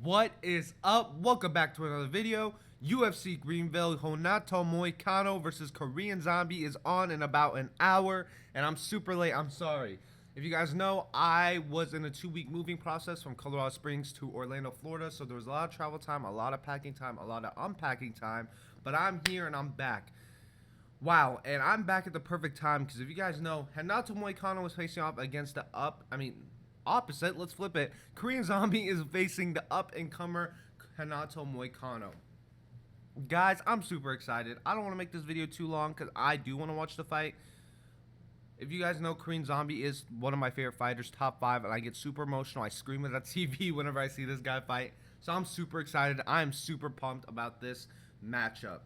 What is up? Welcome back to another video. UFC Greenville, Renato Moicano versus Korean Zombie is on in about an hour, and I'm super late. I'm sorry. If you guys know, I was in a 2-week moving process from Colorado Springs to Orlando, Florida, so there was a lot of travel time, a lot of packing time, a lot of unpacking time, but I'm here and I'm back. Wow, and I'm back at the perfect time because if you guys know, Renato Moicano was facing off against the opposite, let's flip it. Korean Zombie is facing the up-and-comer Renato Moicano. Guys, I'm super excited. I don't want to make this video too long because I do want to watch the fight. If you guys know, Korean Zombie is one of my favorite fighters, top 5, and I get super emotional. I scream at that TV whenever I see this guy fight. So I'm super excited. I'm super pumped about this matchup.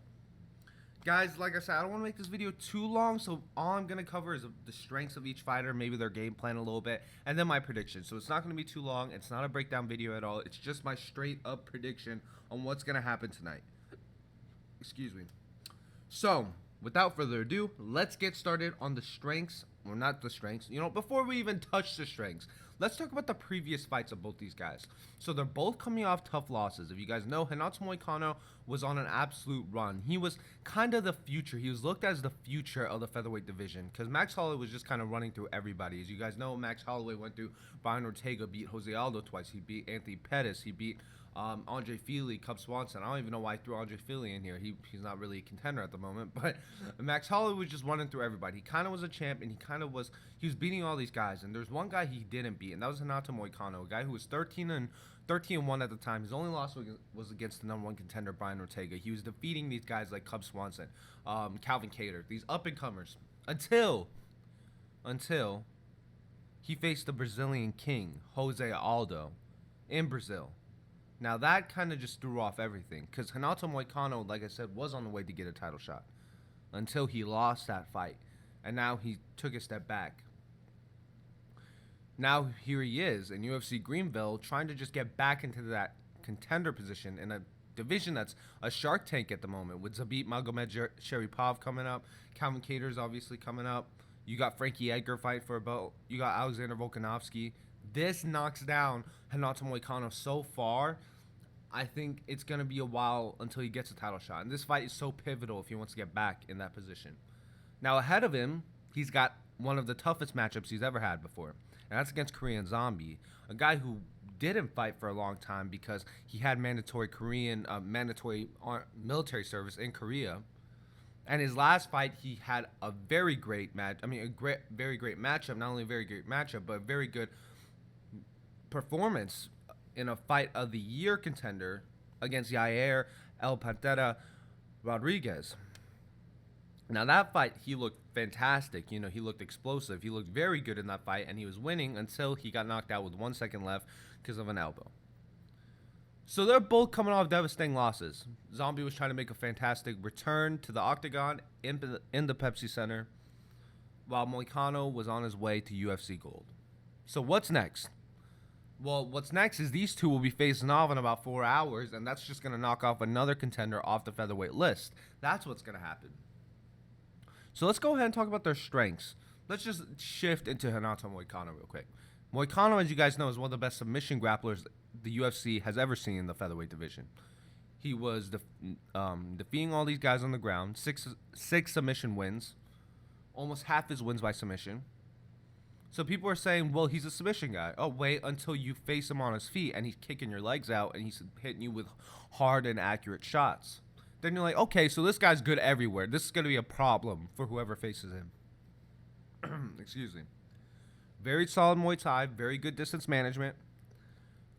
Guys, like I said, I don't want to make this video too long, so all I'm going to cover is the strengths of each fighter, maybe their game plan a little bit, and then my prediction. So it's not going to be too long. It's not a breakdown video at all. It's just my straight-up prediction on what's going to happen tonight. Excuse me. So, without further ado, let's get started on the strengths, or not the strengths, before we even touch the strengths, let's talk about the previous fights of both these guys. So they're both coming off tough losses. If you guys know, Renato Moicano was on an absolute run. He was kind of the future. He was looked as the future of the featherweight division because Max Holloway was just kind of running through everybody. As you guys know, Max Holloway went through Brian Ortega, beat Jose Aldo twice. He beat Anthony Pettis. He beat Andre Fili, Cub Swanson. I don't even know why I threw Andre Fili in here. He's not really a contender at the moment, but Max Holloway was just running through everybody. He kind of was a champ, and he was beating all these guys. And there's one guy he didn't beat, and that was Renato Moicano, a guy who was 13-1 at the time. His only loss was against the #1 contender, Brian Ortega. He was defeating these guys like Cub Swanson, Calvin Kattar, these up-and-comers, until he faced the Brazilian king, Jose Aldo, in Brazil. Now, that kind of just threw off everything because Renato Moicano, like I said, was on the way to get a title shot until he lost that fight. And now he took a step back. Now, here he is in UFC Greenville trying to just get back into that contender position in a division that's a shark tank at the moment with Zabit Magomed-Sharipov coming up. Calvin Kattar's obviously coming up. You got Frankie Edgar fight for a belt. You got Alexander Volkanovski. This knocks down Renato Moicano so far. I think it's going to be a while until he gets a title shot. And this fight is so pivotal if he wants to get back in that position. Now, ahead of him, he's got one of the toughest matchups he's ever had before. And that's against Korean Zombie, a guy who didn't fight for a long time because he had mandatory military service in Korea. And his last fight, he had a very great very great matchup. Not only a very great matchup, but a very good performance in a fight of the year contender against Yair El Pantera Rodriguez. Now, that fight, he looked fantastic. He looked explosive. He looked very good in that fight, and he was winning until he got knocked out with 1 second left because of an elbow. So they're both coming off devastating losses. Zombie was trying to make a fantastic return to the octagon in the Pepsi Center, while Moicano was on his way to UFC Gold. So what's next? Well, what's next is these two will be facing off in about 4 hours, and that's just going to knock off another contender off the featherweight list. That's what's going to happen. So let's go ahead and talk about their strengths. Let's just shift into Renato Moicano real quick. Moicano, as you guys know, is one of the best submission grapplers the UFC has ever seen in the featherweight division. He was defeating all these guys on the ground, six submission wins, almost half his wins by submission. So people are saying, well, he's a submission guy. Oh, wait until you face him on his feet and he's kicking your legs out and he's hitting you with hard and accurate shots. Then you're like, okay, so this guy's good everywhere. This is going to be a problem for whoever faces him. Excuse me. Very solid Muay Thai, very good distance management.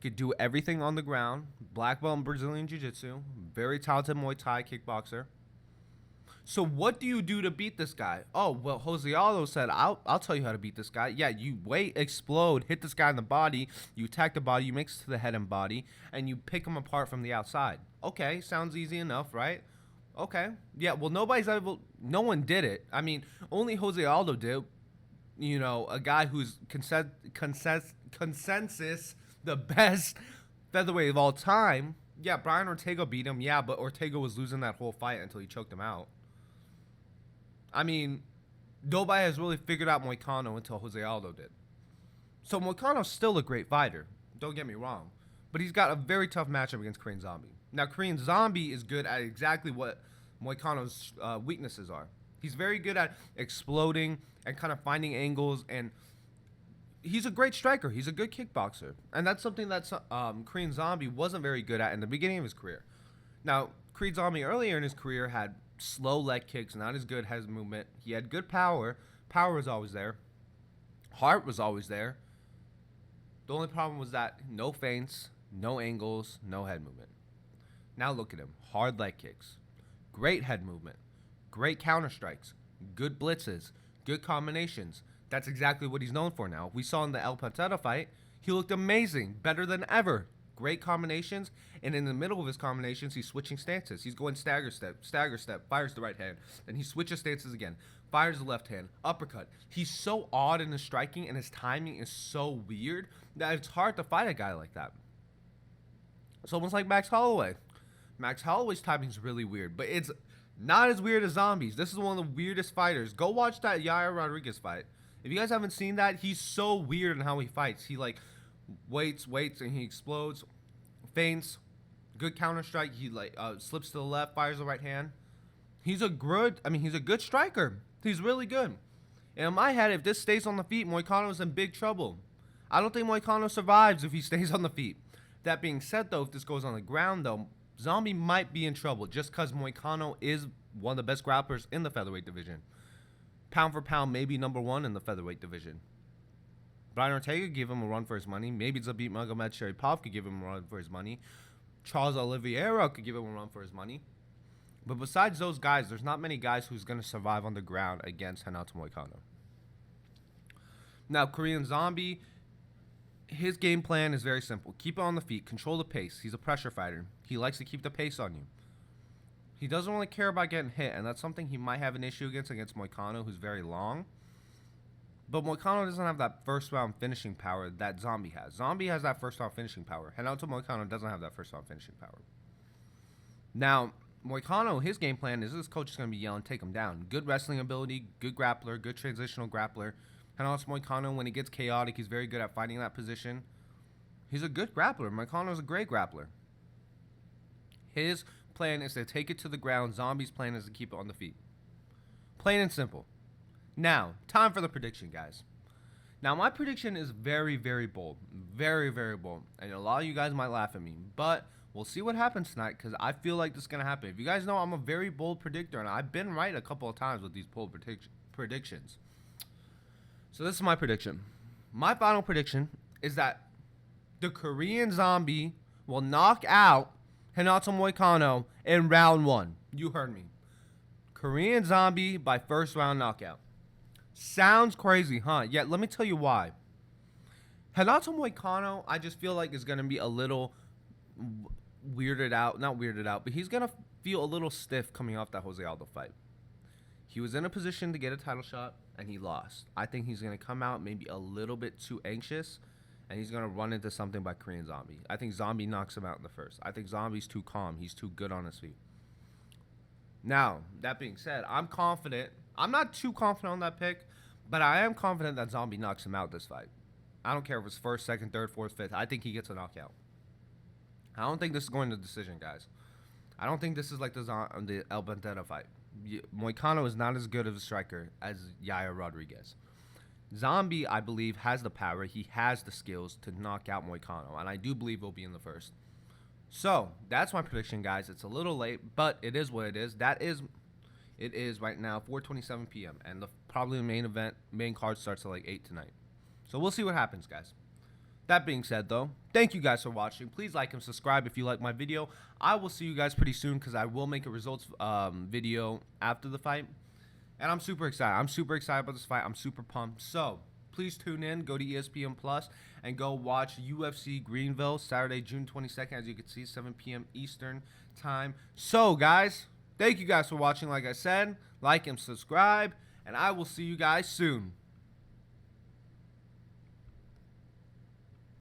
Could do everything on the ground. Black belt in Brazilian Jiu-Jitsu. Very talented Muay Thai kickboxer. So what do you do to beat this guy? Oh, well, Jose Aldo said, I'll tell you how to beat this guy. Yeah, you wait, explode, hit this guy in the body, you attack the body, you mix to the head and body, and you pick him apart from the outside. Okay, sounds easy enough, right? Okay. Yeah, well, no one did it. I mean, only Jose Aldo did. A guy who's consensus the best featherweight of all time. Yeah, Brian Ortega beat him. Yeah, but Ortega was losing that whole fight until he choked him out. I mean, nobody has really figured out Moicano until Jose Aldo did. So Moicano's still a great fighter. Don't get me wrong. but he's got a very tough matchup against Korean Zombie. Now, Korean Zombie is good at exactly what Moicano's weaknesses are. He's very good at exploding and kind of finding angles, and he's a great striker. He's a good kickboxer, and that's something that Korean Zombie wasn't very good at in the beginning of his career. Now, Korean Zombie earlier in his career had slow leg kicks, not as good head movement. He had good power. Power was always there. Heart was always there. The only problem was that no feints, no angles, no head movement. Now look at him. Hard leg kicks. Great head movement. Great counter strikes. Good blitzes. Good combinations. That's exactly what he's known for now. We saw in the El Pantera fight, he looked amazing. Better than ever. Great combinations. And in the middle of his combinations, he's switching stances. He's going stagger step, fires the right hand. Then he switches stances again. Fires the left hand. Uppercut. He's so odd in his striking, and his timing is so weird that it's hard to fight a guy like that. It's almost like Max Holloway. Max Holloway's timing is really weird, but it's not as weird as Zombies. This is one of the weirdest fighters. Go watch that Yair Rodriguez fight. If you guys haven't seen that, he's so weird in how he fights. He like waits, and he explodes, feints, good counter strike. He like slips to the left, fires the right hand. He's a good striker. He's really good. And in my head, if this stays on the feet, Moicano's in big trouble. I don't think Moicano survives if he stays on the feet. That being said, though, if this goes on the ground, though, Zombie might be in trouble just because Moicano is one of the best grapplers in the featherweight division. Pound for pound, maybe #1 in the featherweight division. Brian Ortega could give him a run for his money. Maybe Zabit Magomed Sharipov could give him a run for his money. Charles Oliveira could give him a run for his money. But besides those guys, there's not many guys who's going to survive on the ground against Renato Moicano. Now, Korean Zombie, his game plan is very simple. Keep it on the feet. Control the pace. He's a pressure fighter. He likes to keep the pace on you. He doesn't really care about getting hit, and that's something he might have an issue against Moicano, who's very long. But Moicano doesn't have that first-round finishing power that Zombie has. Zombie has that first-round finishing power. Renato Moicano doesn't have that first-round finishing power. Now, Moicano, his game plan is his coach is going to be yelling, take him down. Good wrestling ability, good grappler, good transitional grappler. And also Moicano, when he gets chaotic, he's very good at fighting that position. He's a good grappler. Moicano's a great grappler. His plan is to take it to the ground. Zombie's plan is to keep it on the feet. Plain and simple. Now, time for the prediction, guys. Now, my prediction is very, very bold. Very, very bold. And a lot of you guys might laugh at me. But we'll see what happens tonight because I feel like this is going to happen. If you guys know, I'm a very bold predictor. And I've been right a couple of times with these bold predictions. So this is my prediction. My final prediction is that the Korean Zombie will knock out Renato Moicano in round 1. You heard me. Korean Zombie by first round knockout. Sounds crazy, huh? Yeah, let me tell you why. Renato Moicano, I just feel like is going to be a little weirded out. Not weirded out, but he's going to feel a little stiff coming off that Jose Aldo fight. He was in a position to get a title shot, and he lost. I think he's going to come out maybe a little bit too anxious, and he's going to run into something by Korean Zombie. I think Zombie knocks him out in the first. I think Zombie's too calm. He's too good on his feet. Now, that being said, I'm confident. I'm not too confident on that pick, but I am confident that Zombie knocks him out this fight. I don't care if it's first, second, third, fourth, fifth. I think he gets a knockout. I don't think this is going to decision, guys. I don't think this is like the El Bandera fight. Moicano is not as good of a striker as Yair Rodriguez. Zombie, I believe, has the power. He has the skills to knock out Moicano, and I do believe he'll be in the first. So, that's my prediction, guys. It's a little late, but it is what it is. It is right now 4:27 p.m., and probably the main card starts at like 8 tonight. So, we'll see what happens, guys. That being said, though, thank you guys for watching. Please like and subscribe if you like my video. I will see you guys pretty soon because I will make a results video after the fight. And I'm super excited. I'm super excited about this fight. I'm super pumped. So, please tune in. Go to ESPN Plus and go watch UFC Greenville Saturday, June 22nd. As you can see, 7 p.m. Eastern time. So, guys, thank you guys for watching. Like I said, like and subscribe. And I will see you guys soon.